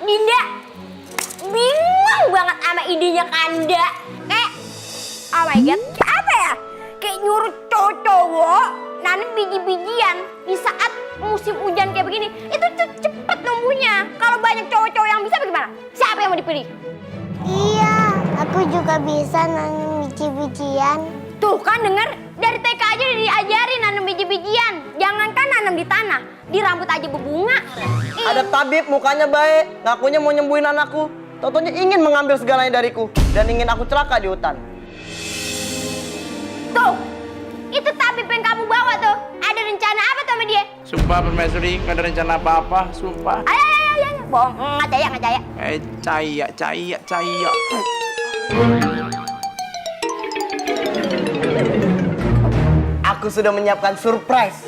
Dinda bingung banget sama idenya Kanda. Kayak, oh my god, kayak apa ya? Kayak nyuruh cowok-cowok nanam biji-bijian di saat musim hujan kayak begini. Itu tuh cepet numbuhnya. Kalau banyak cowok-cowok yang bisa bagaimana? Siapa yang mau dipilih? Iya, aku juga bisa nanam biji-bijian. Tuh kan denger, dari TK aja udah diajarin nanam biji-bijian. Jangankan nanam di tanah, di rambut aja berbunga. Ada tabib mukanya baik, ngakunya mau nyembuhin anakku. Totonya ingin mengambil segalanya dariku dan ingin aku celaka di hutan. Tuh, itu tabib yang kamu bawa tuh. Ada rencana apa tuh sama dia? Sumpah permaisuri, nggak ada rencana apa-apa, sumpah. Ayo. Bohong, ngajaya. Caya. Aku sudah menyiapkan surprise.